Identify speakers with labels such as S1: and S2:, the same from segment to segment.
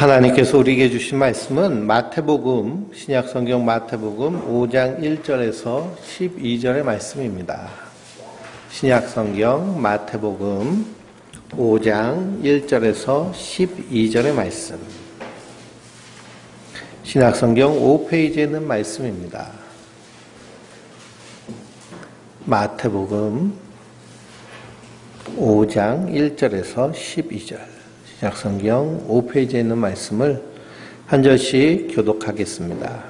S1: 하나님께서 우리에게 주신 말씀은 마태복음, 신약성경 마태복음 5장 1절에서 12절의 말씀입니다. 신약성경 마태복음 5장 1절에서 12절의 말씀. 신약성경 5페이지에 있는 말씀입니다. 마태복음 5장 1절에서 12절. 신약성경 5페이지에 있는 말씀을 한 절씩 교독하겠습니다.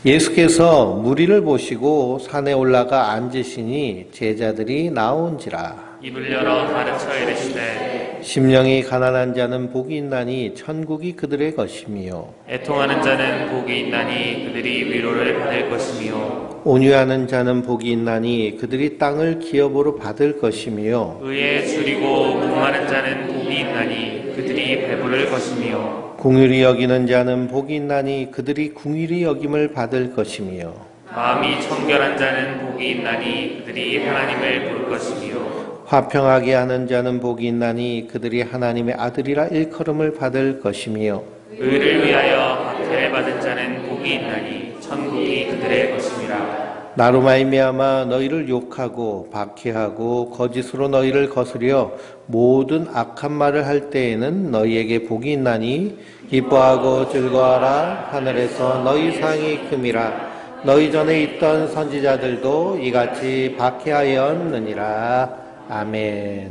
S1: 예수께서 무리를 보시고 산에 올라가 앉으시니 제자들이 나온지라.
S2: 입을 열어 가르쳐 이르시되
S1: 심령이 가난한 자는 복이 있나니 천국이 그들의 것이며
S2: 애통하는 자는 복이 있나니 그들이 위로를 받을 것이며
S1: 온유하는 자는 복이 있나니 그들이 땅을 기업으로 받을 것이며
S2: 의에 줄이고 목마른 자는 복이 있나니 그들이 배부를 것이며
S1: 긍휼히 여기는 자는 복이 있나니 그들이 긍휼히 여김을 받을 것이며
S2: 마음이 청결한 자는 복이 있나니 그들이 하나님을 볼 것이며
S1: 화평하게 하는 자는 복이 있나니 그들이 하나님의 아들이라 일컬음을 받을 것이며
S2: 의를 위하여 박해를 받은 자는 복이 있나니 천국이 그들의 것임이라.
S1: 나로 말미암아 너희를 욕하고 박해하고 거짓으로 너희를 거스려 모든 악한 말을 할 때에는 너희에게 복이 있나니 기뻐하고 즐거워하라. 하늘에서 너희 상이 큼이라. 너희 전에 있던 선지자들도 이같이 박해하였느니라. 아멘.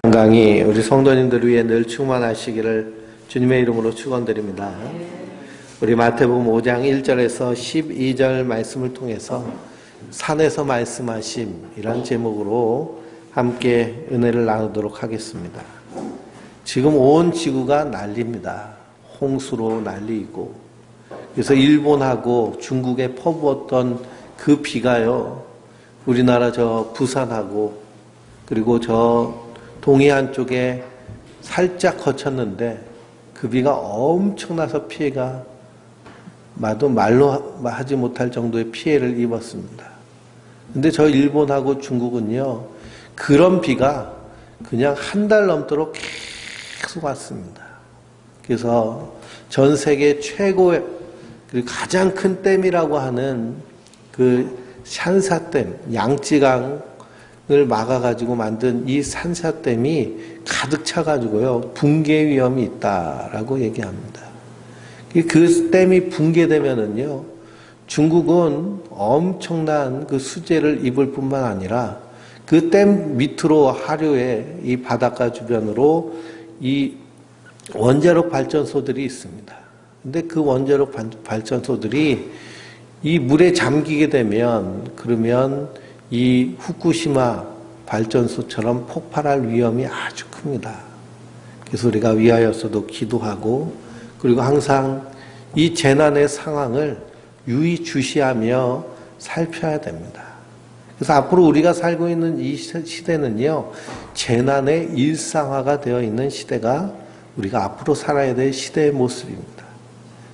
S1: 건강히 우리 성도님들 위해 늘 충만하시기를 주님의 이름으로 축원드립니다. 우리 마태복음 5장 1절에서 12절 말씀을 통해서 산에서 말씀하심이란 제목으로 함께 은혜를 나누도록 하겠습니다. 지금 온 지구가 난리입니다. 홍수로 난리이고, 그래서 일본하고 중국에 퍼부었던 그 비가요, 우리나라 저 부산하고 그리고 저 동해안 쪽에 살짝 거쳤는데 그 비가 엄청나서 피해가 말로 하지 못할 정도의 피해를 입었습니다. 근데 저 일본하고 중국은요, 그런 비가 그냥 한 달 넘도록 계속 왔습니다. 그래서 전 세계 최고의 그리고 가장 큰 댐이라고 하는 그 샨사댐, 양쯔강 을 막아가지고 만든 이 산사댐이 가득 차가지고요, 붕괴 위험이 있다라고 얘기합니다. 그 댐이 붕괴되면은요, 중국은 엄청난 그 수재를 입을 뿐만 아니라 그 댐 밑으로 하류의 이 바닷가 주변으로 이 원자력 발전소들이 있습니다. 근데 그 원자력 발전소들이 이 물에 잠기게 되면 그러면 이 후쿠시마 발전소처럼 폭발할 위험이 아주 큽니다. 그래서 우리가 위하여서도 기도하고, 그리고 항상 이 재난의 상황을 유의 주시하며 살펴야 됩니다. 그래서 앞으로 우리가 살고 있는 이 시대는요, 재난의 일상화가 되어 있는 시대가 우리가 앞으로 살아야 될 시대의 모습입니다.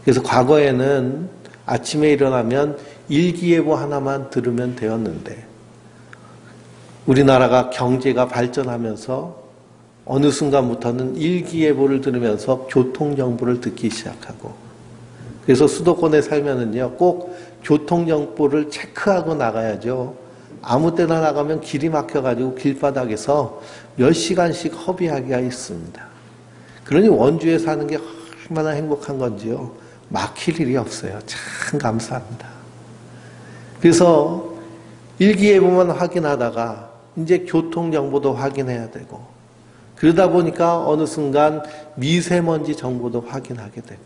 S1: 그래서 과거에는 아침에 일어나면 일기예보 하나만 들으면 되었는데, 우리나라가 경제가 발전하면서 어느 순간부터는 일기예보를 들으면서 교통정보를 듣기 시작하고, 그래서 수도권에 살면은요, 꼭 교통정보를 체크하고 나가야죠. 아무 때나 나가면 길이 막혀가지고 길바닥에서 몇 시간씩 허비하기가 있습니다. 그러니 원주에 사는 게 얼마나 행복한 건지요, 막힐 일이 없어요. 참 감사합니다. 그래서 일기예보만 확인하다가 이제 교통정보도 확인해야 되고, 그러다 보니까 어느 순간 미세먼지 정보도 확인하게 되고,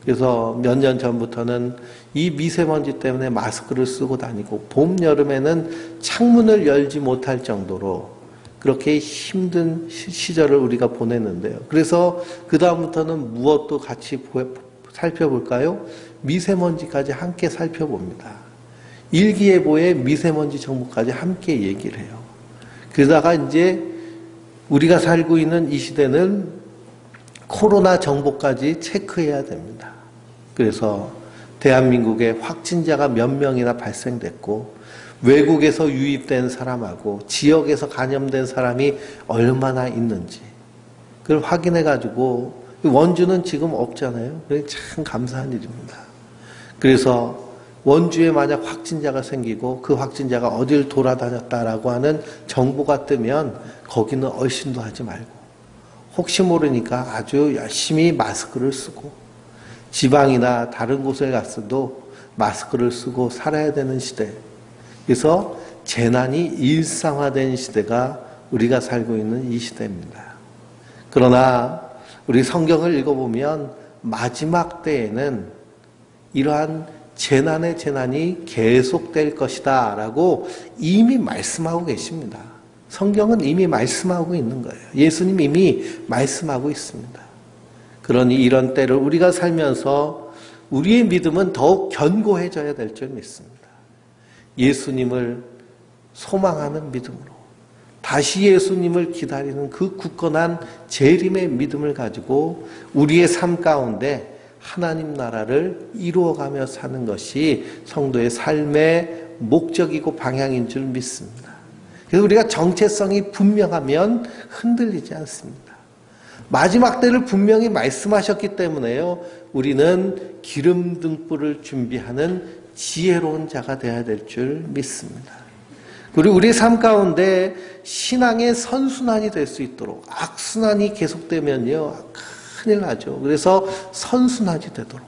S1: 그래서 몇 년 전부터는 이 미세먼지 때문에 마스크를 쓰고 다니고, 봄, 여름에는 창문을 열지 못할 정도로 그렇게 힘든 시절을 우리가 보냈는데요. 그래서 그 다음부터는 무엇도 같이 살펴볼까요? 미세먼지까지 함께 살펴봅니다. 일기예보에 미세먼지 정보까지 함께 얘기를 해요. 그러다가 이제 우리가 살고 있는 이 시대는 코로나 정보까지 체크해야 됩니다. 그래서 대한민국에 확진자가 몇 명이나 발생됐고, 외국에서 유입된 사람하고 지역에서 감염된 사람이 얼마나 있는지 그걸 확인해 가지고 원주는 지금 없잖아요. 참 감사한 일입니다. 그래서 원주에 만약 확진자가 생기고 그 확진자가 어딜 돌아다녔다라고 하는 정보가 뜨면 거기는 얼씬도 하지 말고 혹시 모르니까 아주 열심히 마스크를 쓰고 지방이나 다른 곳에 갔어도 마스크를 쓰고 살아야 되는 시대. 그래서 재난이 일상화된 시대가 우리가 살고 있는 이 시대입니다. 그러나 우리 성경을 읽어보면 마지막 때에는 이러한 재난의 재난이 계속될 것이다 라고 이미 말씀하고 계십니다. 성경은 이미 말씀하고 있는 거예요. 예수님 이미 말씀하고 있습니다. 그러니 이런 때를 우리가 살면서 우리의 믿음은 더욱 견고해져야 될 줄 믿습니다. 예수님을 소망하는 믿음으로 다시 예수님을 기다리는 그 굳건한 재림의 믿음을 가지고 우리의 삶 가운데 하나님 나라를 이루어가며 사는 것이 성도의 삶의 목적이고 방향인 줄 믿습니다. 그래서 우리가 정체성이 분명하면 흔들리지 않습니다. 마지막 때를 분명히 말씀하셨기 때문에요. 우리는 기름 등불을 준비하는 지혜로운 자가 되어야 될 줄 믿습니다. 그리고 우리 삶 가운데 신앙의 선순환이 될 수 있도록 악순환이 계속되면요. 큰일 나죠. 그래서 선순환이 되도록.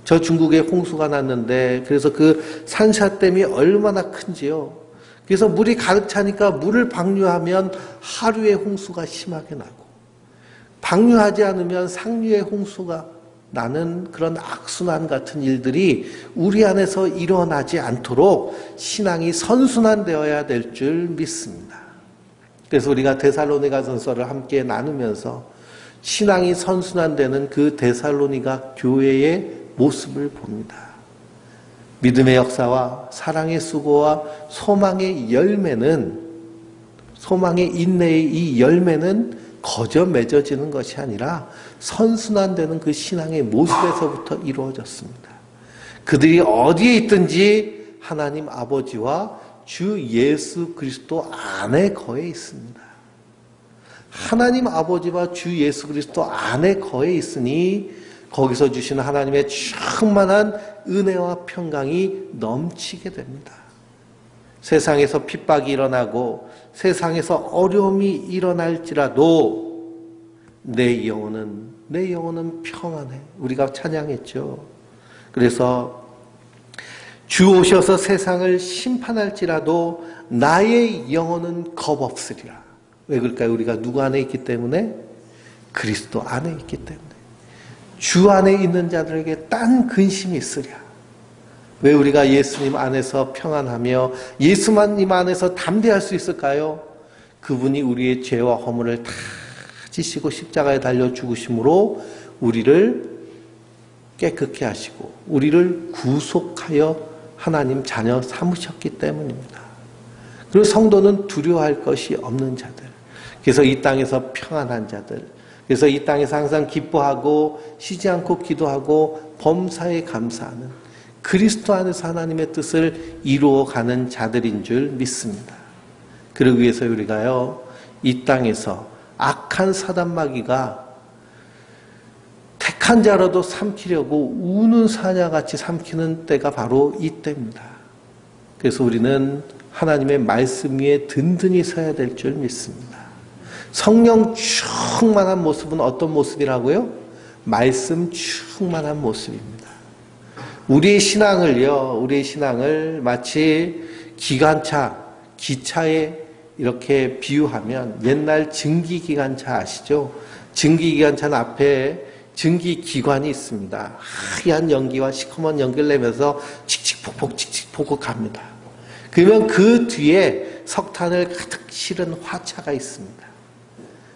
S1: 저 중국에 홍수가 났는데 그래서 그 산사댐이 얼마나 큰지요. 그래서 물이 가득 차니까 물을 방류하면 하류의 홍수가 심하게 나고 방류하지 않으면 상류의 홍수가 나는 그런 악순환 같은 일들이 우리 안에서 일어나지 않도록 신앙이 선순환되어야 될 줄 믿습니다. 그래서 우리가 데살로니가전서를 함께 나누면서 신앙이 선순환되는 그 데살로니가 교회의 모습을 봅니다. 믿음의 역사와 사랑의 수고와 소망의 열매는 소망의 인내의 이 열매는 거저 맺어지는 것이 아니라 선순환되는 그 신앙의 모습에서부터 이루어졌습니다. 그들이 어디에 있든지 하나님 아버지와 주 예수 그리스도 안에 거해 있습니다. 하나님 아버지와 주 예수 그리스도 안에 거해 있으니 거기서 주시는 하나님의 충만한 은혜와 평강이 넘치게 됩니다. 세상에서 핍박이 일어나고 세상에서 어려움이 일어날지라도 내 영혼은 평안해. 우리가 찬양했죠. 그래서 주 오셔서 세상을 심판할지라도 나의 영혼은 겁없으리라. 왜 그럴까요? 우리가 누구 안에 있기 때문에? 그리스도 안에 있기 때문에. 주 안에 있는 자들에게 딴 근심이 있으랴. 왜 우리가 예수님 안에서 평안하며 예수님 안에서 담대할 수 있을까요? 그분이 우리의 죄와 허물을 다 지시고 십자가에 달려 죽으심으로 우리를 깨끗게 하시고 우리를 구속하여 하나님 자녀 삼으셨기 때문입니다. 그리고 성도는 두려워할 것이 없는 자들. 그래서 이 땅에서 평안한 자들. 그래서 이 땅에서 항상 기뻐하고 쉬지 않고 기도하고 범사에 감사하는 그리스도 안에서 하나님의 뜻을 이루어가는 자들인 줄 믿습니다. 그러기 위해서 우리가요, 이 땅에서 악한 사단마귀가 택한 자라도 삼키려고 우는 사냐같이 삼키는 때가 바로 이때입니다. 그래서 우리는 하나님의 말씀 위에 든든히 서야 될 줄 믿습니다. 성령 충만한 모습은 어떤 모습이라고요? 말씀 충만한 모습입니다. 우리의 신앙을 마치 기차에 이렇게 비유하면 옛날 증기기관차 아시죠? 증기기관차는 앞에 증기기관이 있습니다. 하얀 연기와 시커먼 연기를 내면서 칙칙폭폭 갑니다. 그러면 그 뒤에 석탄을 가득 실은 화차가 있습니다.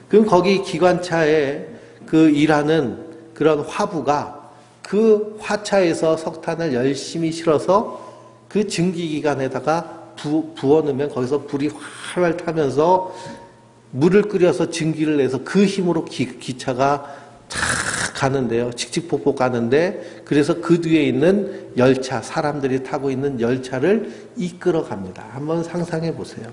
S1: 그럼 거기 기관차에 그 일하는 그런 화부가 그 화차에서 석탄을 열심히 실어서 그 증기기관에다가 부어넣으면 거기서 불이 활활 타면서 물을 끓여서 증기를 내서 그 힘으로 기차가 탁 가는데요. 칙칙폭폭 가는데 그래서 그 뒤에 있는 열차, 사람들이 타고 있는 열차를 이끌어 갑니다. 한번 상상해 보세요.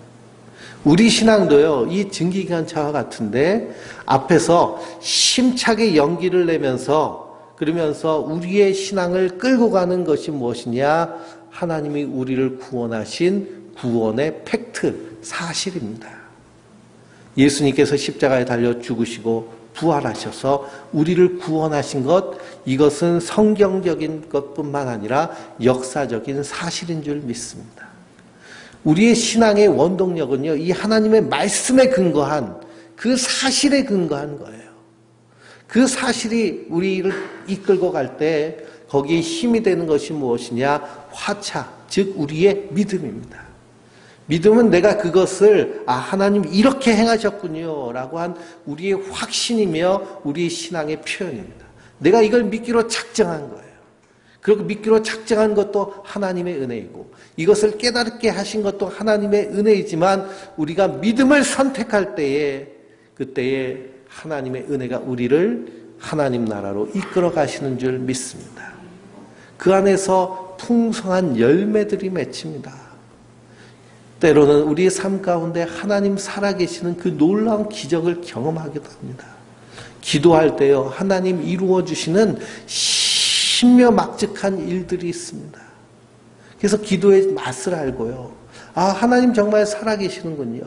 S1: 우리 신앙도요, 이 증기기관차와 같은데 앞에서 힘차게 연기를 내면서 그러면서 우리의 신앙을 끌고 가는 것이 무엇이냐? 하나님이 우리를 구원하신 구원의 팩트, 사실입니다. 예수님께서 십자가에 달려 죽으시고 부활하셔서 우리를 구원하신 것, 이것은 성경적인 것뿐만 아니라 역사적인 사실인 줄 믿습니다. 우리의 신앙의 원동력은요, 이 하나님의 말씀에 근거한 그 사실에 근거한 거예요. 그 사실이 우리를 이끌고 갈 때 거기에 힘이 되는 것이 무엇이냐? 화차, 즉 우리의 믿음입니다. 믿음은 내가 그것을 하나님 이렇게 행하셨군요 라고 한 우리의 확신이며 우리의 신앙의 표현입니다. 내가 이걸 믿기로 작정한 거예요. 그리고 믿기로 작정한 것도 하나님의 은혜이고 이것을 깨닫게 하신 것도 하나님의 은혜이지만 우리가 믿음을 선택할 때에 그때에 하나님의 은혜가 우리를 하나님 나라로 이끌어 가시는 줄 믿습니다. 그 안에서 풍성한 열매들이 맺힙니다. 때로는 우리의 삶 가운데 하나님 살아계시는 그 놀라운 기적을 경험하기도 합니다. 기도할 때요, 하나님 이루어주시는 신묘막측한 일들이 있습니다. 그래서 기도의 맛을 알고요. 하나님 정말 살아계시는군요.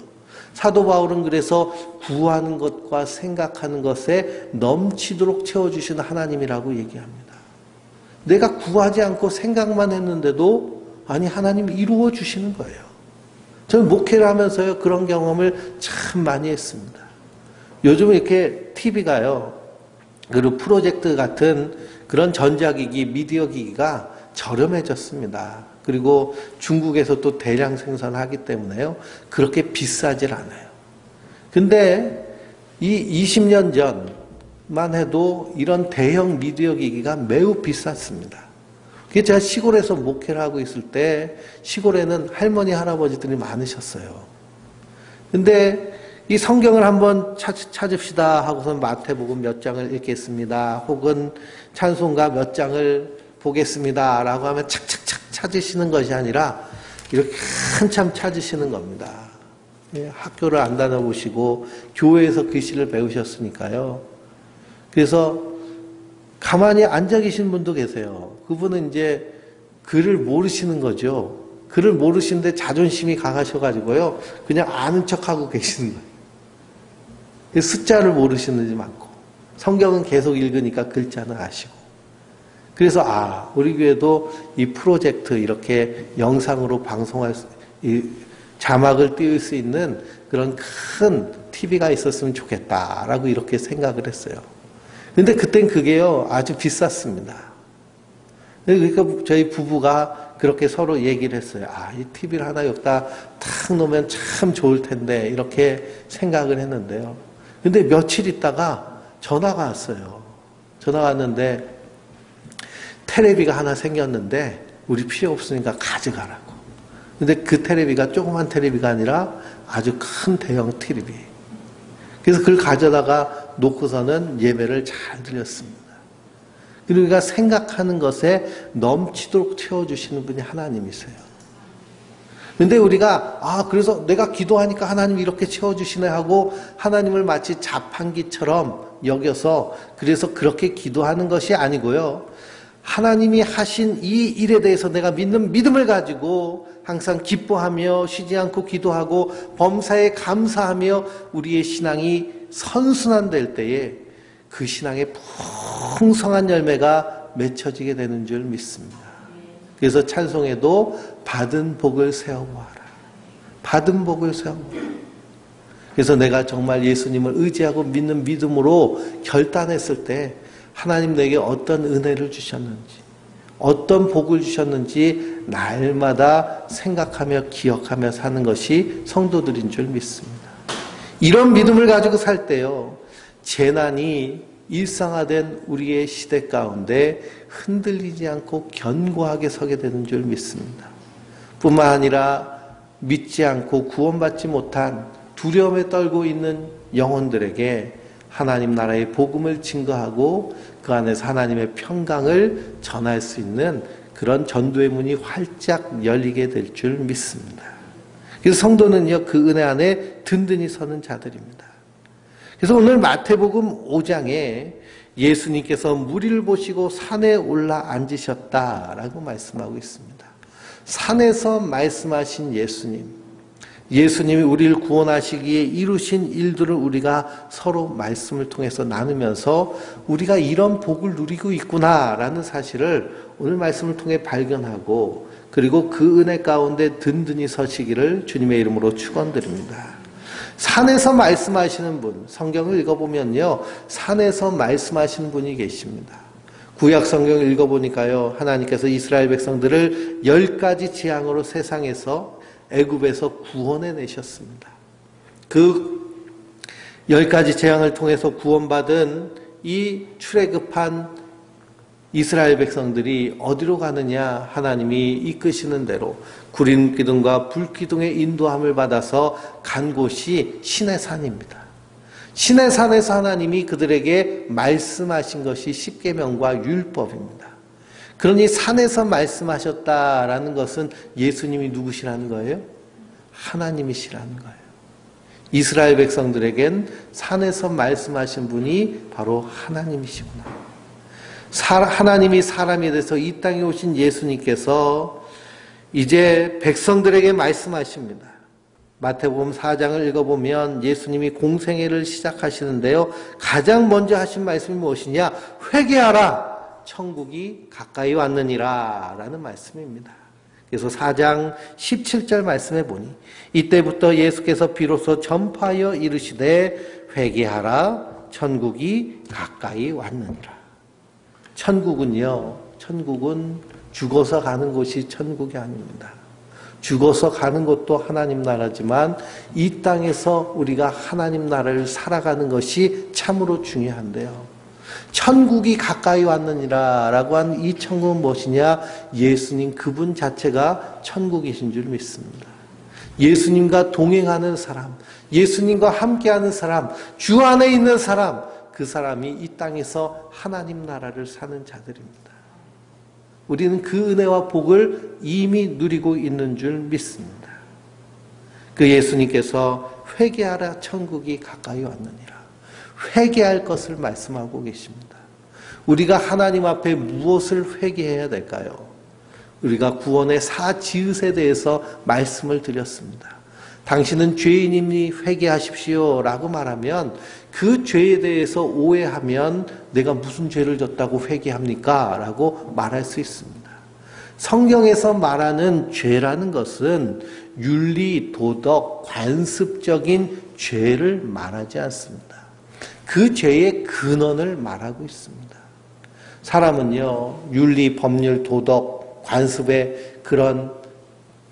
S1: 사도 바울은 그래서 구하는 것과 생각하는 것에 넘치도록 채워주시는 하나님이라고 얘기합니다. 내가 구하지 않고 생각만 했는데도 하나님 이루어주시는 거예요. 저는 목회를 하면서요, 그런 경험을 참 많이 했습니다. 요즘 이렇게 TV가요, 그리고 프로젝트 같은 그런 전자기기, 미디어 기기가 저렴해졌습니다. 그리고 중국에서 또 대량 생산하기 때문에요, 그렇게 비싸질 않아요. 근데 이 20년 전만 해도 이런 대형 미디어 기기가 매우 비쌌습니다. 그게 제가 시골에서 목회를 하고 있을 때 시골에는 할머니, 할아버지들이 많으셨어요. 근데 이 성경을 한번 찾읍시다 하고서 마태복음 몇 장을 읽겠습니다. 혹은 찬송가 몇 장을 보겠습니다 라고 하면 착착착 찾으시는 것이 아니라 이렇게 한참 찾으시는 겁니다. 학교를 안 다녀보시고 교회에서 글씨를 배우셨으니까요. 그래서 가만히 앉아 계신 분도 계세요. 그분은 이제 글을 모르시는 거죠. 글을 모르시는데 자존심이 강하셔가지고요, 그냥 아는 척하고 계시는 거예요. 숫자를 모르시는 분이 많고, 성경은 계속 읽으니까 글자는 아시고. 그래서 우리 교회도 이 프로젝트 이렇게 영상으로 방송할 자막을 띄울 수 있는 그런 큰 TV가 있었으면 좋겠다라고 이렇게 생각을 했어요. 근데 그땐 그게요, 아주 비쌌습니다. 그러니까 저희 부부가 그렇게 서로 얘기를 했어요. 이 TV를 하나 여기다 탁 놓으면 참 좋을 텐데, 이렇게 생각을 했는데요. 근데 며칠 있다가 전화가 왔어요. 전화가 왔는데, 테레비가 하나 생겼는데, 우리 필요 없으니까 가져가라고. 근데 그 테레비가 조그만 테레비가 아니라 아주 큰 대형 TV. 그래서 그걸 가져다가 놓고서는 예배를 잘 드렸습니다. 그러니까 생각하는 것에 넘치도록 채워주시는 분이 하나님이세요. 근데 우리가 그래서 내가 기도하니까 하나님이 이렇게 채워주시네 하고 하나님을 마치 자판기처럼 여겨서 그래서 그렇게 기도하는 것이 아니고요. 하나님이 하신 이 일에 대해서 내가 믿는 믿음을 가지고 항상 기뻐하며 쉬지 않고 기도하고 범사에 감사하며 우리의 신앙이 선순환될 때에 그 신앙의 풍성한 열매가 맺혀지게 되는 줄 믿습니다. 그래서 찬송에도 받은 복을 세워보아라. 받은 복을 세워보아라. 그래서 내가 정말 예수님을 의지하고 믿는 믿음으로 결단했을 때 하나님 내게 어떤 은혜를 주셨는지, 어떤 복을 주셨는지 날마다 생각하며 기억하며 사는 것이 성도들인 줄 믿습니다. 이런 믿음을 가지고 살 때요, 재난이 일상화된 우리의 시대 가운데 흔들리지 않고 견고하게 서게 되는 줄 믿습니다. 뿐만 아니라 믿지 않고 구원받지 못한 두려움에 떨고 있는 영혼들에게 하나님 나라의 복음을 증거하고 그 안에서 하나님의 평강을 전할 수 있는 그런 전도의 문이 활짝 열리게 될 줄 믿습니다. 그래서 성도는요, 그 은혜 안에 든든히 서는 자들입니다. 그래서 오늘 마태복음 5장에 예수님께서 무리를 보시고 산에 올라 앉으셨다라고 말씀하고 있습니다. 산에서 말씀하신 예수님이 우리를 구원하시기에 이루신 일들을 우리가 서로 말씀을 통해서 나누면서 우리가 이런 복을 누리고 있구나라는 사실을 오늘 말씀을 통해 발견하고, 그리고 그 은혜 가운데 든든히 서시기를 주님의 이름으로 축원드립니다. 산에서 말씀하시는 분, 성경을 읽어보면요, 산에서 말씀하시는 분이 계십니다. 구약 성경을 읽어보니까요, 하나님께서 이스라엘 백성들을 10가지 재앙으로 세상에서, 애굽에서 구원해 내셨습니다. 그 10가지 재앙을 통해서 구원받은 이 출애굽한 이스라엘 백성들이 어디로 가느냐, 하나님이 이끄시는 대로 구름 기둥과 불 기둥의 인도함을 받아서 간 곳이 시내산입니다. 시내산에서 하나님이 그들에게 말씀하신 것이 십계명과 율법입니다. 그러니 산에서 말씀하셨다라는 것은 예수님이 누구시라는 거예요? 하나님이시라는 거예요. 이스라엘 백성들에겐 산에서 말씀하신 분이 바로 하나님이시구나. 하나님이 사람이 돼서 이 땅에 오신 예수님께서 이제 백성들에게 말씀하십니다. 마태복음 4장을 읽어보면 예수님이 공생애를 시작하시는데요, 가장 먼저 하신 말씀이 무엇이냐? 회개하라, 천국이 가까이 왔느니라 라는 말씀입니다. 그래서 4장 17절 말씀해 보니 이때부터 예수께서 비로소 전파하여 이르시되 회개하라, 천국이 가까이 왔느니라. 천국은 죽어서 가는 곳이 천국이 아닙니다. 죽어서 가는 것도 하나님 나라지만 이 땅에서 우리가 하나님 나라를 살아가는 것이 참으로 중요한데요. 천국이 가까이 왔느니라 라고 한 이 천국은 무엇이냐? 예수님 그분 자체가 천국이신 줄 믿습니다. 예수님과 동행하는 사람, 예수님과 함께하는 사람, 주 안에 있는 사람, 그 사람이 이 땅에서 하나님 나라를 사는 자들입니다. 우리는 그 은혜와 복을 이미 누리고 있는 줄 믿습니다. 그 예수님께서 회개하라, 천국이 가까이 왔느니라. 회개할 것을 말씀하고 계십니다. 우리가 하나님 앞에 무엇을 회개해야 될까요? 우리가 구원의 사지읒에 대해서 말씀을 드렸습니다. 당신은 죄인이니 회개하십시오 라고 말하면 그 죄에 대해서 오해하면 내가 무슨 죄를 졌다고 회개합니까? 라고 말할 수 있습니다. 성경에서 말하는 죄라는 것은 윤리, 도덕, 관습적인 죄를 말하지 않습니다. 그 죄의 근원을 말하고 있습니다. 사람은요, 윤리, 법률, 도덕, 관습의 그런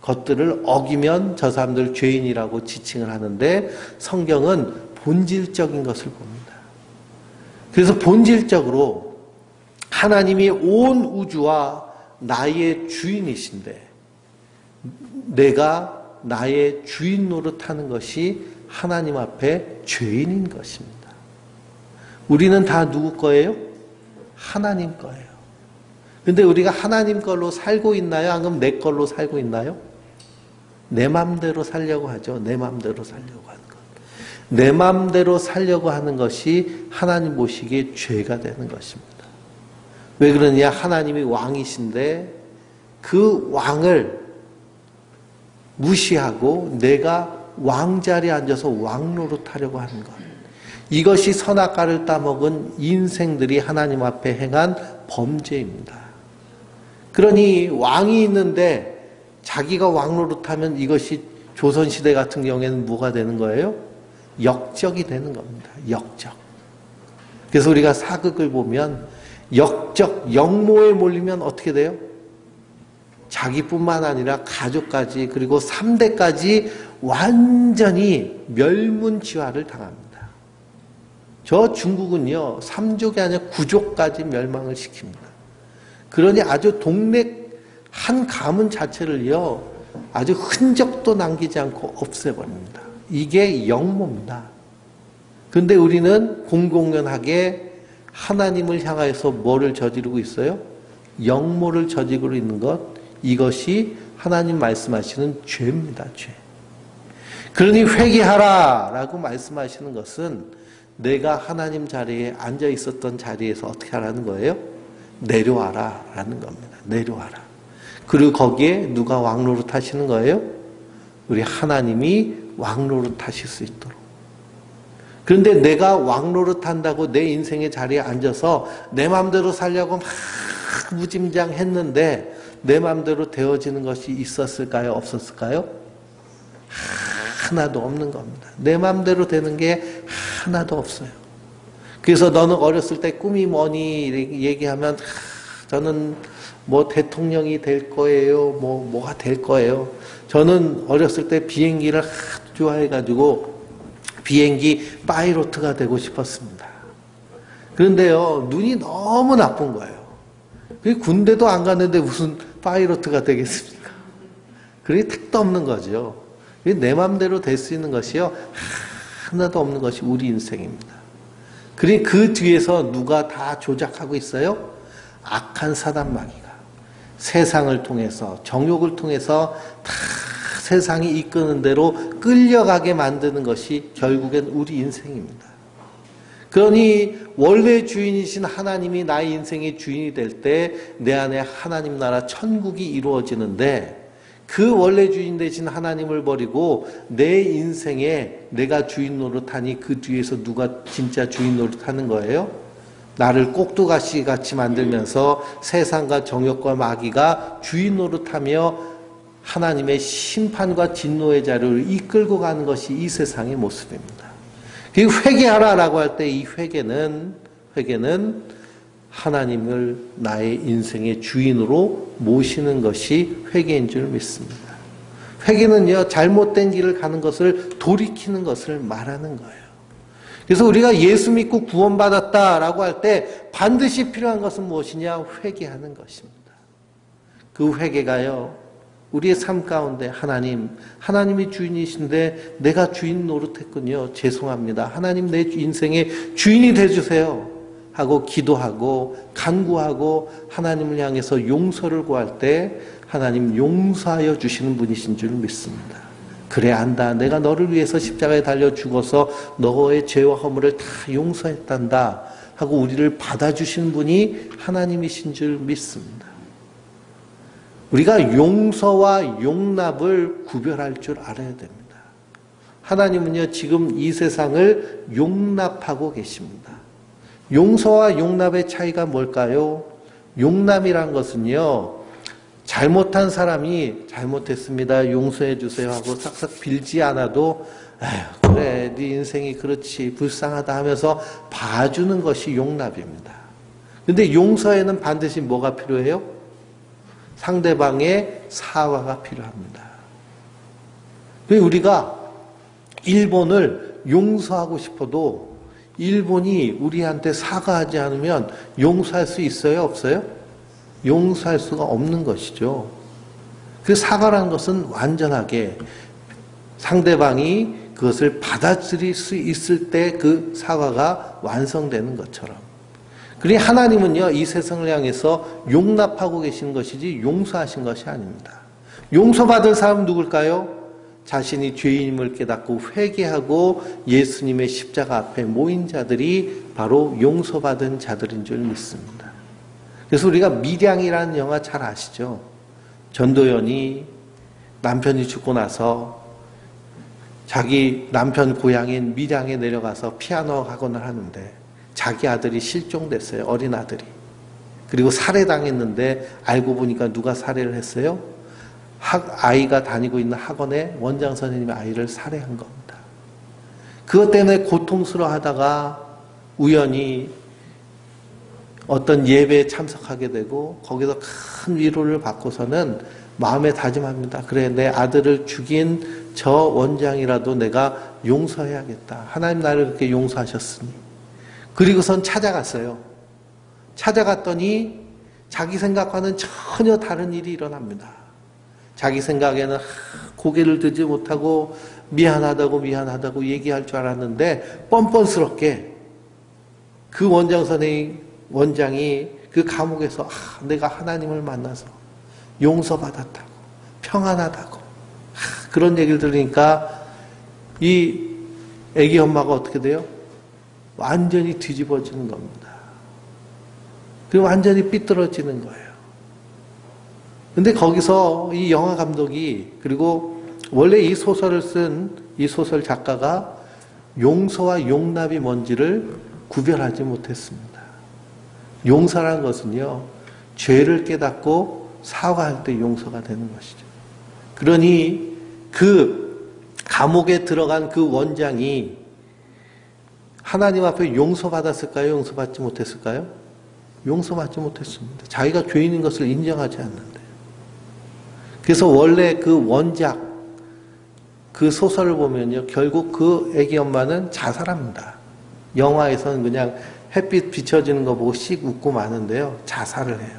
S1: 것들을 어기면 저 사람들 죄인이라고 지칭을 하는데 성경은 본질적인 것을 봅니다. 그래서 본질적으로 하나님이 온 우주와 나의 주인이신데 내가 나의 주인 노릇하는 것이 하나님 앞에 죄인인 것입니다. 우리는 다 누구 거예요? 하나님 거예요. 근데 우리가 하나님 걸로 살고 있나요? 아니면 내 걸로 살고 있나요? 내 맘대로 살려고 하죠. 내 맘대로 살려고 하는 것. 내 맘대로 살려고 하는 것이 하나님 보시기에 죄가 되는 것입니다. 왜 그러냐? 하나님이 왕이신데 그 왕을 무시하고 내가 왕자리에 앉아서 왕노릇하려고 하는 것. 이것이 선악과를 따먹은 인생들이 하나님 앞에 행한 범죄입니다. 그러니 왕이 있는데 자기가 왕노릇하면 이것이 조선시대 같은 경우에는 뭐가 되는 거예요? 역적이 되는 겁니다. 역적. 그래서 우리가 사극을 보면 역적, 역모에 몰리면 어떻게 돼요? 자기뿐만 아니라 가족까지 그리고 3대까지 완전히 멸문지화를 당합니다. 저 중국은요, 3족이 아니라 9족까지 멸망을 시킵니다. 그러니 아주 동네 한 가문 자체를요, 아주 흔적도 남기지 않고 없애버립니다. 이게 역모입니다. 그런데 우리는 공공연하게 하나님을 향하여서 뭐를 저지르고 있어요? 역모를 저지르고 있는 것, 이것이 하나님 말씀하시는 죄입니다. 죄. 그러니 회개하라 라고 말씀하시는 것은 내가 하나님 자리에 앉아 있었던 자리에서 어떻게 하라는 거예요? 내려와라 라는 겁니다. 내려와라. 그리고 거기에 누가 왕노릇 하시는 거예요? 우리 하나님이 왕노릇 하실 수 있도록. 그런데 내가 왕노릇 한다고 내 인생의 자리에 앉아서 내 마음대로 살려고 막 무짐장했는데 내 마음대로 되어지는 것이 있었을까요? 없었을까요? 하나도 없는 겁니다. 내 마음대로 되는 게 하나도 없어요. 그래서 너는 어렸을 때 꿈이 뭐니 얘기하면 저는 뭐 대통령이 될 거예요. 뭐가 될 거예요. 저는 어렸을 때 비행기를 좋아해가지고 비행기 파이로트가 되고 싶었습니다. 그런데요, 눈이 너무 나쁜 거예요. 군대도 안 갔는데 무슨 파이로트가 되겠습니까? 그게 택도 없는 거죠. 내 마음대로 될 수 있는 것이요, 하나도 없는 것이 우리 인생입니다. 그러니 그 뒤에서 누가 다 조작하고 있어요? 악한 사단마귀가 세상을 통해서, 정욕을 통해서 다 세상이 이끄는 대로 끌려가게 만드는 것이 결국엔 우리 인생입니다. 그러니 원래 주인이신 하나님이 나의 인생의 주인이 될 때 내 안에 하나님 나라 천국이 이루어지는데, 그 원래 주인 되신 하나님을 버리고 내 인생에 내가 주인 노릇하니 그 뒤에서 누가 진짜 주인 노릇하는 거예요? 나를 꼭두가시 같이 만들면서 세상과 정욕과 마귀가 주인 노릇하며 하나님의 심판과 진노의 자리를 이끌고 가는 것이 이 세상의 모습입니다. 회개하라라고 할 때 이 회개는 하나님을 나의 인생의 주인으로 모시는 것이 회개인 줄 믿습니다. 회개는요, 잘못된 길을 가는 것을 돌이키는 것을 말하는 거예요. 그래서 우리가 예수 믿고 구원받았다라고 할 때 반드시 필요한 것은 무엇이냐? 회개하는 것입니다. 그 회개가요, 우리의 삶 가운데 하나님이 주인이신데 내가 주인 노릇했군요. 죄송합니다. 하나님 내 인생의 주인이 되어주세요. 하고 기도하고 간구하고 하나님을 향해서 용서를 구할 때 하나님 용서하여 주시는 분이신 줄 믿습니다. 그래 안다. 내가 너를 위해서 십자가에 달려 죽어서 너의 죄와 허물을 다 용서했단다 하고 우리를 받아주시는 분이 하나님이신 줄 믿습니다. 우리가 용서와 용납을 구별할 줄 알아야 됩니다. 하나님은요, 지금 이 세상을 용납하고 계십니다. 용서와 용납의 차이가 뭘까요? 용납이란 것은요, 잘못한 사람이 잘못했습니다, 용서해 주세요 하고 싹싹 빌지 않아도 에휴, 그래 네 인생이 그렇지 불쌍하다 하면서 봐주는 것이 용납입니다. 근데 용서에는 반드시 뭐가 필요해요? 상대방의 사과가 필요합니다. 우리가 일본을 용서하고 싶어도 일본이 우리한테 사과하지 않으면 용서할 수 있어요? 없어요? 용서할 수가 없는 것이죠. 그 사과라는 것은 완전하게 상대방이 그것을 받아들일 수 있을 때 그 사과가 완성되는 것처럼. 그러니 하나님은요, 이 세상을 향해서 용납하고 계신 것이지 용서하신 것이 아닙니다. 용서받을 사람은 누굴까요? 자신이 죄인임을 깨닫고 회개하고 예수님의 십자가 앞에 모인 자들이 바로 용서받은 자들인 줄 믿습니다. 그래서 우리가 밀양이라는 영화 잘 아시죠? 전도연이 남편이 죽고 나서 자기 남편 고향인 밀양에 내려가서 피아노 학원을 하는데 자기 아들이 실종됐어요. 어린 아들이. 그리고 살해당했는데 알고 보니까 누가 살해를 했어요? 아이가 다니고 있는 학원의 원장 선생님이 아이를 살해한 겁니다. 그것 때문에 고통스러워하다가 우연히 어떤 예배에 참석하게 되고 거기서 큰 위로를 받고서는 마음에 다짐합니다. 그래, 내 아들을 죽인 저 원장이라도 내가 용서해야겠다. 하나님 나를 그렇게 용서하셨으니. 그리고선 찾아갔어요. 찾아갔더니 자기 생각과는 전혀 다른 일이 일어납니다. 자기 생각에는 고개를 들지 못하고 미안하다고 얘기할 줄 알았는데 뻔뻔스럽게 그 원장이 그 감옥에서 내가 하나님을 만나서 용서받았다고 평안하다고 그런 얘기를 들으니까 이 아기 엄마가 어떻게 돼요? 완전히 뒤집어지는 겁니다. 그리고 완전히 삐뚤어지는 거예요. 근데 거기서 이 영화 감독이, 그리고 원래 이 소설을 쓴 이 소설 작가가 용서와 용납이 뭔지를 구별하지 못했습니다. 용서라는 것은요, 죄를 깨닫고 사과할 때 용서가 되는 것이죠. 그러니 그 감옥에 들어간 그 원장이 하나님 앞에 용서받았을까요? 용서받지 못했을까요? 용서받지 못했습니다. 자기가 죄인인 것을 인정하지 않는데. 그래서 원래 그 원작, 그 소설을 보면요, 결국 그 애기 엄마는 자살합니다. 영화에서는 그냥 햇빛 비춰지는 거 보고 씩 웃고 마는데요, 자살을 해요.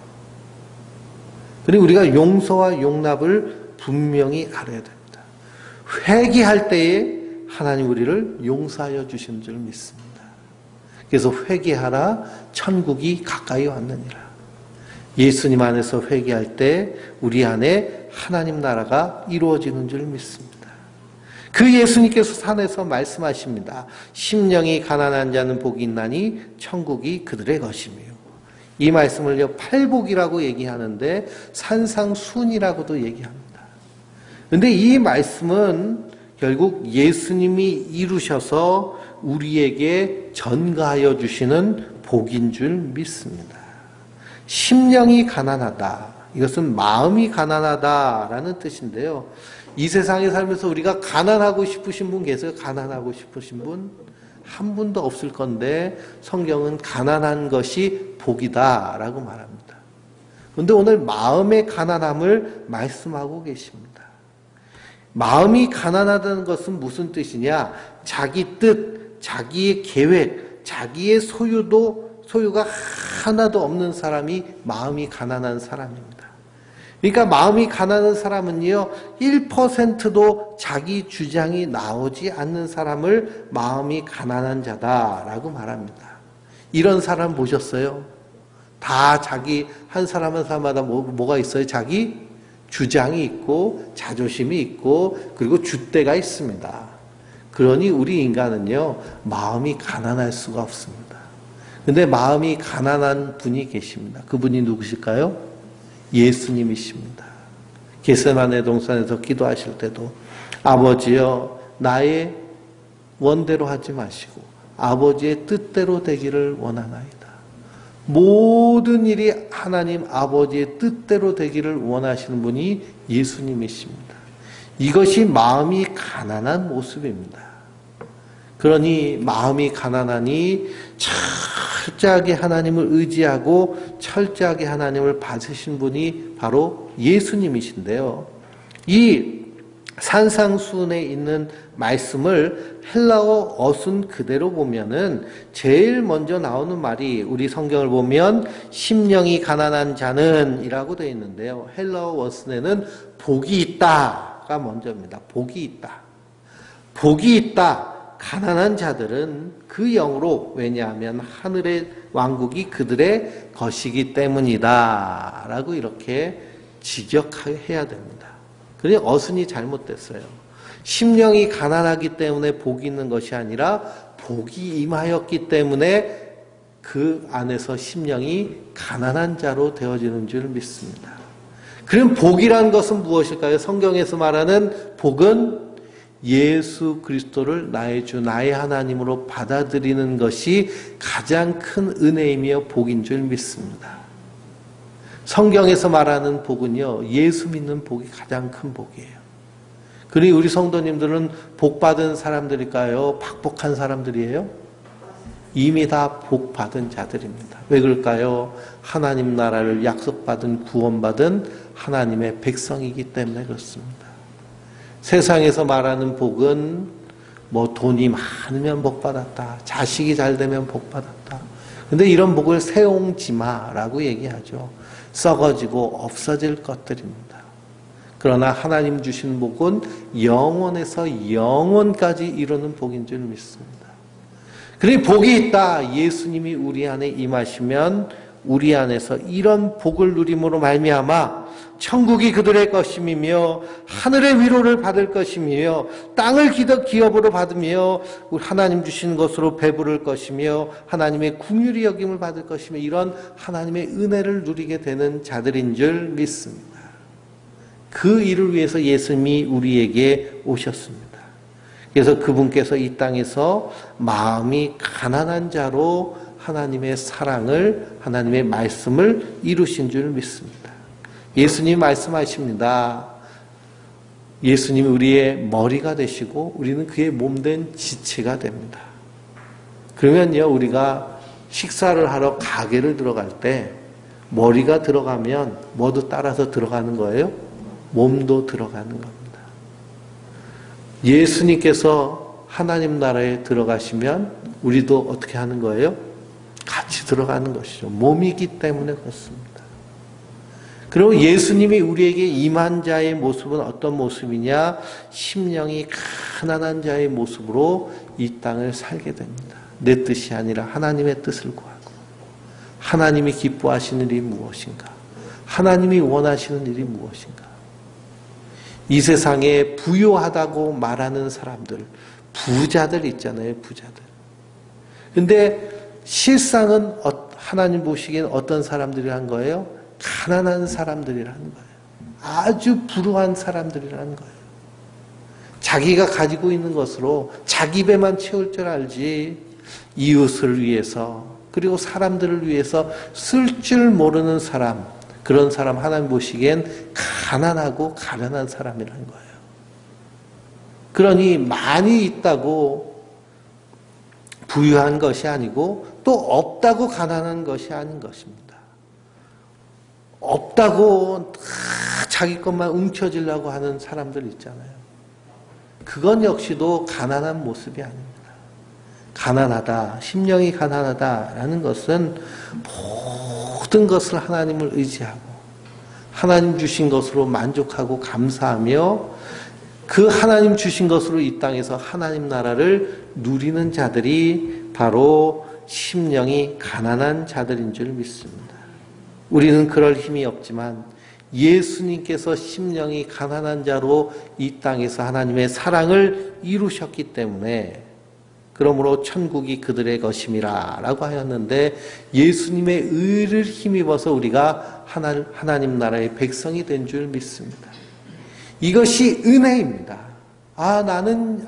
S1: 그리고 우리가 용서와 용납을 분명히 알아야 됩니다. 회개할 때에 하나님 우리를 용서하여 주시는 줄 믿습니다. 그래서 회개하라, 천국이 가까이 왔느니라. 예수님 안에서 회개할 때 우리 안에 하나님 나라가 이루어지는 줄 믿습니다. 그 예수님께서 산에서 말씀하십니다. 심령이 가난한 자는 복이 있나니 천국이 그들의 것이며. 이 말씀을요, 팔복이라고 얘기하는데 산상순이라고도 얘기합니다. 그런데 이 말씀은 결국 예수님이 이루셔서 우리에게 전가하여 주시는 복인 줄 믿습니다. 심령이 가난하다. 이것은 마음이 가난하다라는 뜻인데요. 이 세상에 살면서 우리가 가난하고 싶으신 분 계세요? 가난하고 싶으신 분? 한 분도 없을 건데 성경은 가난한 것이 복이다라고 말합니다. 그런데 오늘 마음의 가난함을 말씀하고 계십니다. 마음이 가난하다는 것은 무슨 뜻이냐? 자기 뜻, 자기의 계획, 자기의 소유가 하나도 없는 사람이 마음이 가난한 사람입니다. 그러니까 마음이 가난한 사람은요, 1%도 자기 주장이 나오지 않는 사람을 마음이 가난한 자다라고 말합니다. 이런 사람 보셨어요? 다 자기 한 사람 한 사람마다 뭐가 있어요? 자기 주장이 있고 자존심이 있고 그리고 줏대가 있습니다. 그러니 우리 인간은요, 마음이 가난할 수가 없습니다. 근데 마음이 가난한 분이 계십니다. 그분이 누구실까요? 예수님이십니다. 겟세마네 동산에서 기도하실 때도 아버지여, 나의 원대로 하지 마시고 아버지의 뜻대로 되기를 원하나이다. 모든 일이 하나님 아버지의 뜻대로 되기를 원하시는 분이 예수님이십니다. 이것이 마음이 가난한 모습입니다. 그러니 마음이 가난하니 철저하게 하나님을 의지하고 철저하게 하나님을 받으신 분이 바로 예수님이신데요. 이 산상수훈에 있는 말씀을 헬라어 어순 그대로 보면은 제일 먼저 나오는 말이 우리 성경을 보면 심령이 가난한 자는 이라고 되어 있는데요. 헬라어 어순에는 복이 있다가 먼저입니다. 복이 있다. 복이 있다. 가난한 자들은 그 영으로, 왜냐하면 하늘의 왕국이 그들의 것이기 때문이다 라고 이렇게 직역해야 됩니다. 그런데 어순이 잘못됐어요. 심령이 가난하기 때문에 복이 있는 것이 아니라 복이 임하였기 때문에 그 안에서 심령이 가난한 자로 되어지는 줄 믿습니다. 그럼 복이란 것은 무엇일까요? 성경에서 말하는 복은 예수 그리스도를 나의 주, 나의 하나님으로 받아들이는 것이 가장 큰 은혜이며 복인 줄 믿습니다. 성경에서 말하는 복은요, 예수 믿는 복이 가장 큰 복이에요. 그리고 우리 성도님들은 복 받은 사람들일까요? 박복한 사람들이에요? 이미 다 복 받은 자들입니다. 왜 그럴까요? 하나님 나라를 약속받은, 구원받은 하나님의 백성이기 때문에 그렇습니다. 세상에서 말하는 복은 뭐 돈이 많으면 복 받았다, 자식이 잘 되면 복 받았다. 근데 이런 복을 세옹지마라고 얘기하죠. 썩어지고 없어질 것들입니다. 그러나 하나님 주신 복은 영원에서 영원까지 이루는 복인 줄 믿습니다. 그러니 복이 있다. 예수님이 우리 안에 임하시면 우리 안에서 이런 복을 누림으로 말미암아 천국이 그들의 것임이며 하늘의 위로를 받을 것임이며 땅을 기업으로 받으며 하나님 주신 것으로 배부를 것이며 하나님의 긍휼히 여김을 받을 것이며 이런 하나님의 은혜를 누리게 되는 자들인 줄 믿습니다. 그 일을 위해서 예수님이 우리에게 오셨습니다. 그래서 그분께서 이 땅에서 마음이 가난한 자로 하나님의 사랑을, 하나님의 말씀을 이루신 줄 믿습니다. 예수님 말씀하십니다. 예수님이 우리의 머리가 되시고 우리는 그의 몸된 지체가 됩니다. 그러면요, 우리가 식사를 하러 가게를 들어갈 때 머리가 들어가면 뭐도 따라서 들어가는 거예요? 몸도 들어가는 겁니다. 예수님께서 하나님 나라에 들어가시면 우리도 어떻게 하는 거예요? 같이 들어가는 것이죠. 몸이기 때문에 그렇습니다. 그리고 예수님이 우리에게 임한 자의 모습은 어떤 모습이냐? 심령이 가난한 자의 모습으로 이 땅을 살게 됩니다. 내 뜻이 아니라 하나님의 뜻을 구하고 하나님이 기뻐하시는 일이 무엇인가? 하나님이 원하시는 일이 무엇인가? 이 세상에 부유하다고 말하는 사람들, 부자들 있잖아요, 부자들. 근데 실상은 하나님 보시기엔 어떤 사람들이란 거예요? 가난한 사람들이라는 거예요. 아주 불우한 사람들이라는 거예요. 자기가 가지고 있는 것으로 자기 배만 채울 줄 알지 이웃을 위해서 그리고 사람들을 위해서 쓸 줄 모르는 사람, 그런 사람 하나님 보시기엔 가난하고 가련한 사람이라는 거예요. 그러니 많이 있다고 부유한 것이 아니고 또 없다고 가난한 것이 아닌 것입니다. 없다고 자기 것만 움켜쥐려고 하는 사람들 있잖아요. 그건 역시도 가난한 모습이 아닙니다. 가난하다, 심령이 가난하다라는 것은 모든 것을 하나님을 의지하고 하나님 주신 것으로 만족하고 감사하며 그 하나님 주신 것으로 이 땅에서 하나님 나라를 누리는 자들이 바로 심령이 가난한 자들인 줄 믿습니다. 우리는 그럴 힘이 없지만 예수님께서 심령이 가난한 자로 이 땅에서 하나님의 사랑을 이루셨기 때문에 그러므로 천국이 그들의 것임이라 라고 하였는데 예수님의 의를 힘입어서 우리가 하나님 나라의 백성이 된 줄 믿습니다. 이것이 은혜입니다. 나는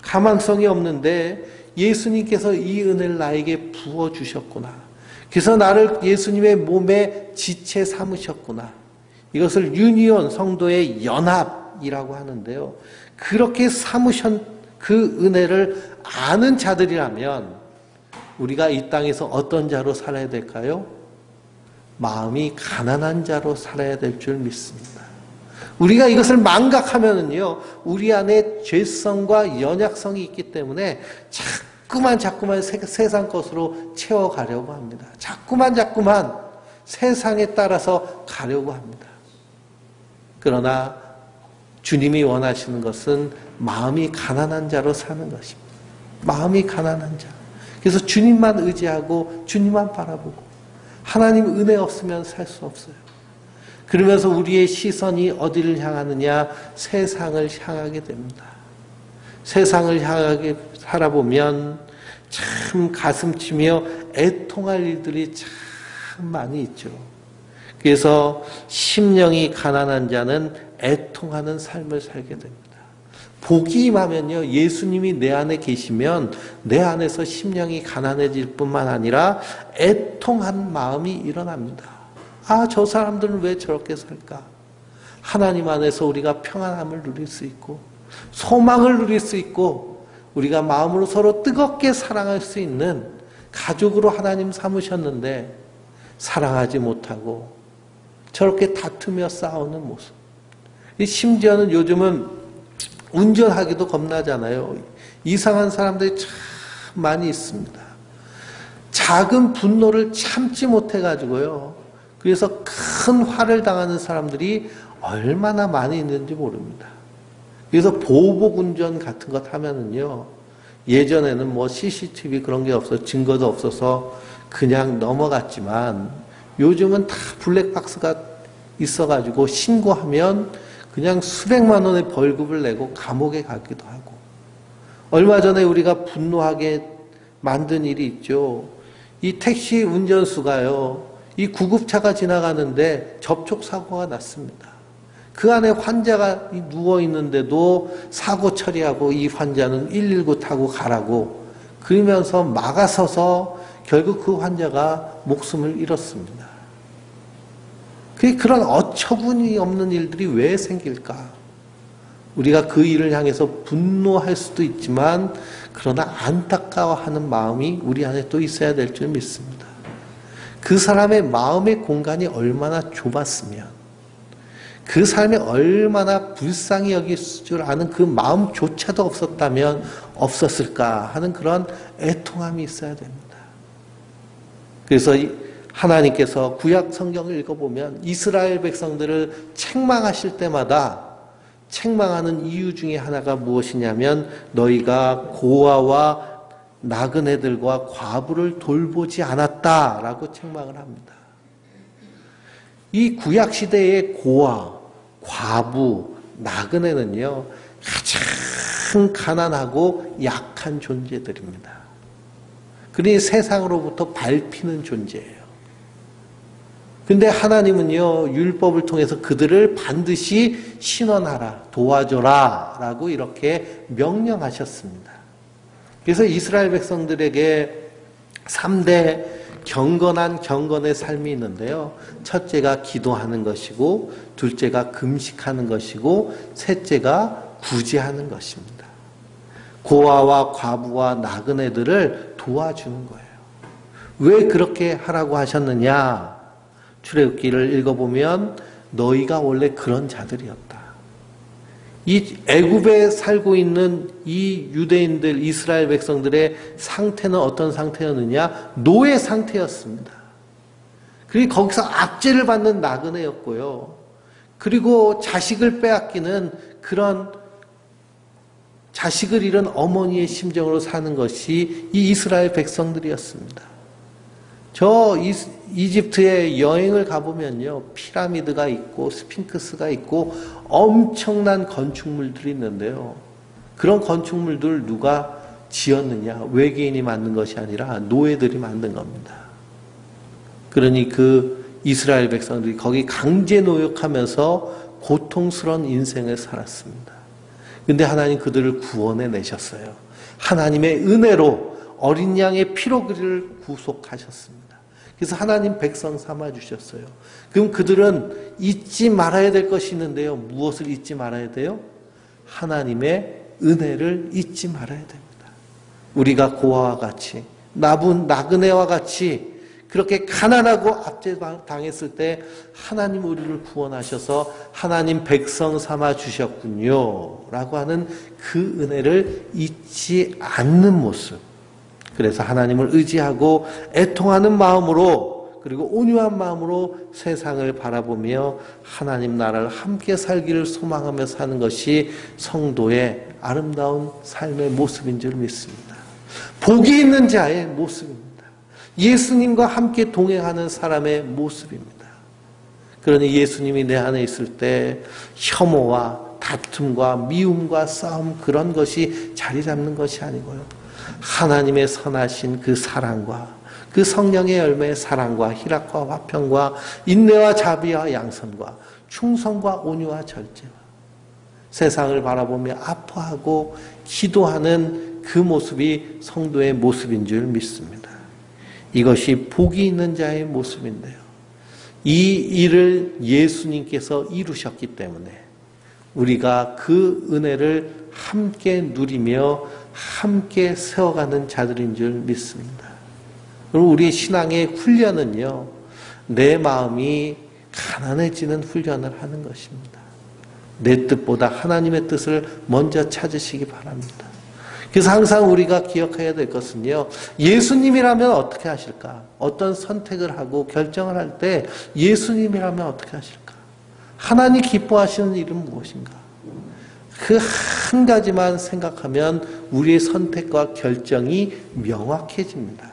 S1: 가망성이 없는데 예수님께서 이 은혜를 나에게 부어주셨구나. 그래서 나를 예수님의 몸에 지체 삼으셨구나. 이것을 유니온, 성도의 연합이라고 하는데요. 그렇게 삼으신 그 은혜를 아는 자들이라면 우리가 이 땅에서 어떤 자로 살아야 될까요? 마음이 가난한 자로 살아야 될 줄 믿습니다. 우리가 이것을 망각하면은요, 우리 안에 죄성과 연약성이 있기 때문에 자꾸만 세상 것으로 채워가려고 합니다. 자꾸만 세상에 따라서 가려고 합니다. 그러나 주님이 원하시는 것은 마음이 가난한 자로 사는 것입니다. 마음이 가난한 자. 그래서 주님만 의지하고 주님만 바라보고 하나님 은혜 없으면 살 수 없어요. 그러면서 우리의 시선이 어디를 향하느냐? 세상을 향하게 됩니다. 세상을 향하게 살아보면 참 가슴치며 애통할 일들이 참 많이 있죠. 그래서 심령이 가난한 자는 애통하는 삶을 살게 됩니다. 복이 임하면요, 예수님이 내 안에 계시면 내 안에서 심령이 가난해질 뿐만 아니라 애통한 마음이 일어납니다. 저 사람들은 왜 저렇게 살까? 하나님 안에서 우리가 평안함을 누릴 수 있고 소망을 누릴 수 있고 우리가 마음으로 서로 뜨겁게 사랑할 수 있는 가족으로 하나님 삼으셨는데 사랑하지 못하고 저렇게 다투며 싸우는 모습. 심지어는 요즘은 운전하기도 겁나잖아요. 이상한 사람들이 참 많이 있습니다. 작은 분노를 참지 못해가지고요. 그래서 큰 화를 당하는 사람들이 얼마나 많이 있는지 모릅니다. 그래서 보복 운전 같은 것 하면은요, 예전에는 뭐 CCTV 그런 게 없어서 증거도 없어서 그냥 넘어갔지만 요즘은 다 블랙박스가 있어가지고 신고하면 그냥 수백만 원의 벌금을 내고 감옥에 가기도 하고, 얼마 전에 우리가 분노하게 만든 일이 있죠. 이 택시 운전수가요, 이 구급차가 지나가는데 접촉사고가 났습니다. 그 안에 환자가 누워 있는데도 사고 처리하고 이 환자는 119 타고 가라고 그러면서 막아서서 결국 그 환자가 목숨을 잃었습니다. 그런 어처구니 없는 일들이 왜 생길까? 우리가 그 일을 향해서 분노할 수도 있지만 그러나 안타까워하는 마음이 우리 안에 또 있어야 될 줄 믿습니다. 그 사람의 마음의 공간이 얼마나 좁았으면, 그 사람이 얼마나 불쌍히 여길 줄 아는 그 마음조차도 없었다면 없었을까 하는 그런 애통함이 있어야 됩니다. 그래서 하나님께서 구약 성경을 읽어보면 이스라엘 백성들을 책망하실 때마다 책망하는 이유 중에 하나가 무엇이냐면 너희가 고아와 나그네들과 과부를 돌보지 않았다라고 책망을 합니다. 이 구약시대의 고아, 과부, 나그네는요, 가장 가난하고 약한 존재들입니다. 그러니 세상으로부터 밟히는 존재예요. 근데 하나님은요, 율법을 통해서 그들을 반드시 신원하라, 도와줘라 라고 이렇게 명령하셨습니다. 그래서 이스라엘 백성들에게 3대 경건의 삶이 있는데요. 첫째가 기도하는 것이고, 둘째가 금식하는 것이고, 셋째가 구제하는 것입니다. 고아와 과부와 나그네들을 도와주는 거예요. 왜 그렇게 하라고 하셨느냐? 출애굽기를 읽어보면 너희가 원래 그런 자들이었다. 이 애굽에 살고 있는 이 유대인들, 이스라엘 백성들의 상태는 어떤 상태였느냐? 노예 상태였습니다. 그리고 거기서 압제를 받는 나그네였고요. 그리고 자식을 빼앗기는 그런 자식을 잃은 어머니의 심정으로 사는 것이 이 이스라엘 백성들이었습니다. 저 이집트에 여행을 가보면요, 피라미드가 있고 스핑크스가 있고 엄청난 건축물들이 있는데요. 그런 건축물들을 누가 지었느냐? 외계인이 만든 것이 아니라 노예들이 만든 겁니다. 그러니 그 이스라엘 백성들이 거기 강제 노역하면서 고통스러운 인생을 살았습니다. 근데 하나님 그들을 구원해 내셨어요. 하나님의 은혜로 어린 양의 피로 그들을 구속하셨습니다. 그래서 하나님 백성 삼아 주셨어요. 그럼 그들은 잊지 말아야 될 것이 있는데요. 무엇을 잊지 말아야 돼요? 하나님의 은혜를 잊지 말아야 됩니다. 우리가 고아와 같이, 나그네와 같이 그렇게 가난하고 압제당했을 때 하나님 우리를 구원하셔서 하나님 백성 삼아 주셨군요 라고 하는 그 은혜를 잊지 않는 모습. 그래서 하나님을 의지하고 애통하는 마음으로, 그리고 온유한 마음으로 세상을 바라보며 하나님 나라를 함께 살기를 소망하며 사는 것이 성도의 아름다운 삶의 모습인 줄 믿습니다. 복이 있는 자의 모습입니다. 예수님과 함께 동행하는 사람의 모습입니다. 그러니 예수님이 내 안에 있을 때 혐오와 다툼과 미움과 싸움, 그런 것이 자리 잡는 것이 아니고요. 하나님의 선하신 그 사랑과 그 성령의 열매의 사랑과 희락과 화평과 인내와 자비와 양선과 충성과 온유와 절제와 세상을 바라보며 아파하고 기도하는 그 모습이 성도의 모습인 줄 믿습니다. 이것이 복이 있는 자의 모습인데요. 이 일을 예수님께서 이루셨기 때문에 우리가 그 은혜를 함께 누리며 함께 세워가는 자들인 줄 믿습니다. 그리고 우리의 신앙의 훈련은요, 내 마음이 가난해지는 훈련을 하는 것입니다. 내 뜻보다 하나님의 뜻을 먼저 찾으시기 바랍니다. 그래서 항상 우리가 기억해야 될 것은요, 예수님이라면 어떻게 하실까? 어떤 선택을 하고 결정을 할 때 예수님이라면 어떻게 하실까? 하나님 기뻐하시는 일은 무엇인가? 그 한 가지만 생각하면 우리의 선택과 결정이 명확해집니다.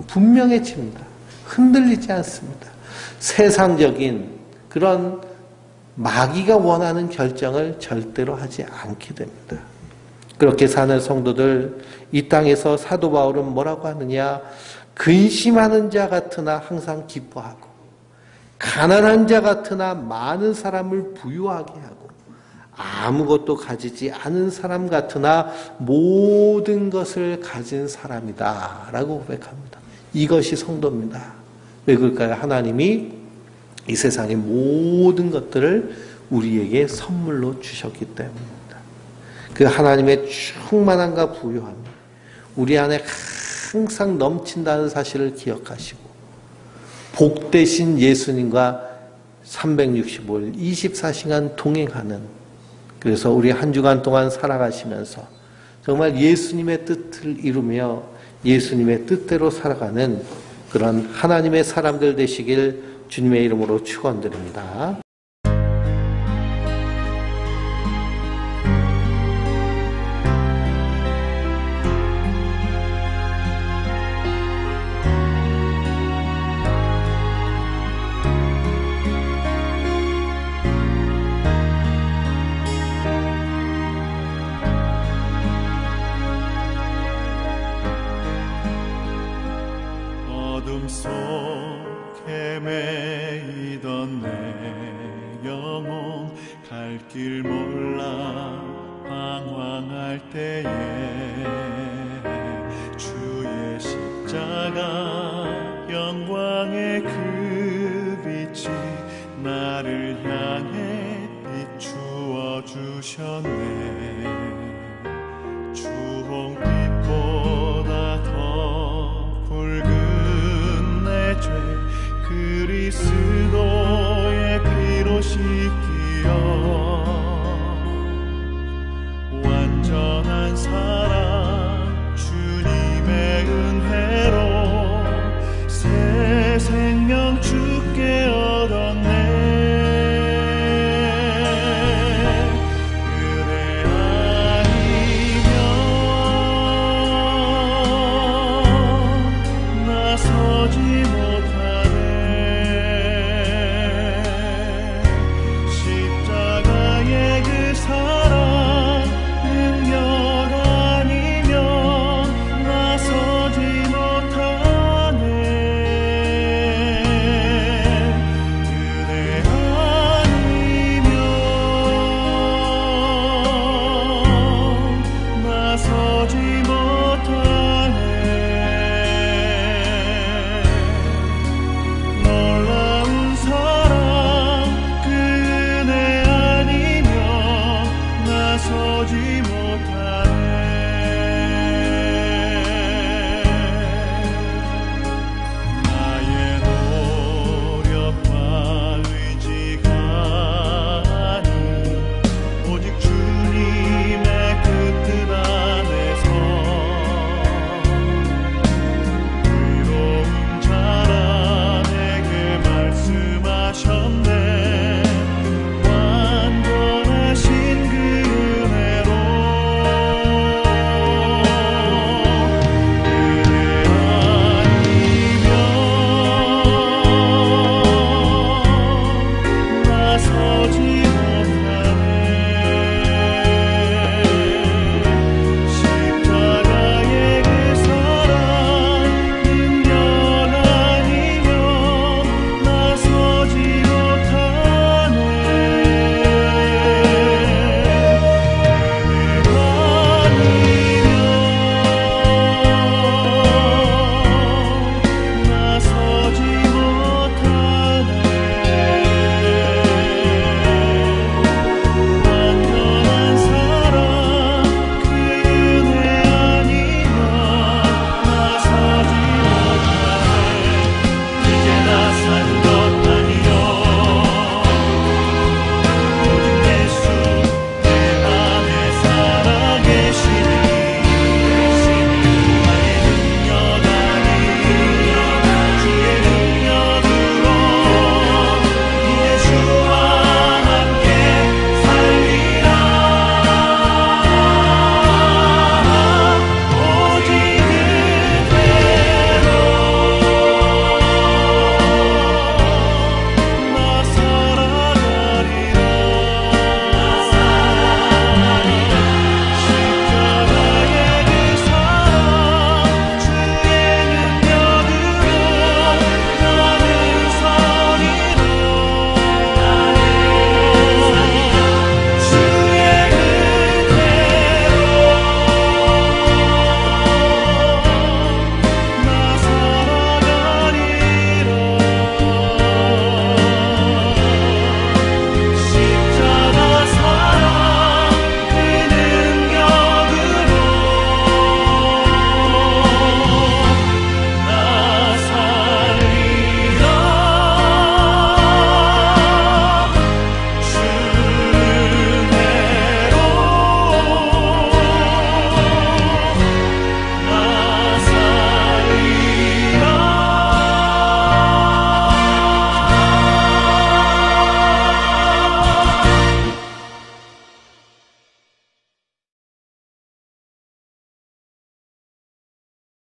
S1: 분명해집니다. 흔들리지 않습니다. 세상적인 그런 마귀가 원하는 결정을 절대로 하지 않게 됩니다. 그렇게 사는 성도들, 이 땅에서 사도 바울은 뭐라고 하느냐? 근심하는 자 같으나 항상 기뻐하고, 가난한 자 같으나 많은 사람을 부유하게 하고, 아무것도 가지지 않은 사람 같으나 모든 것을 가진 사람이다 라고 고백합니다. 이것이 성도입니다. 왜 그럴까요? 하나님이 이 세상의 모든 것들을 우리에게 선물로 주셨기 때문입니다. 그 하나님의 충만함과 부유함이 우리 안에 항상 넘친다는 사실을 기억하시고, 복되신 예수님과 365일 24시간 동행하는, 그래서 우리 한 주간 동안 살아가시면서 정말 예수님의 뜻을 이루며 예수님의 뜻대로 살아가는 그런 하나님의 사람들 되시길 주님의 이름으로 축원드립니다.
S3: 어둠 속에 매이던 내 영혼 갈 길 몰라 방황할 때에 주의 십자가 영광의 그 빛이 나를 향해 비추어 주셨네. 주홍빛보다 더 붉은 내 죄 그리스도의 피로 씻기어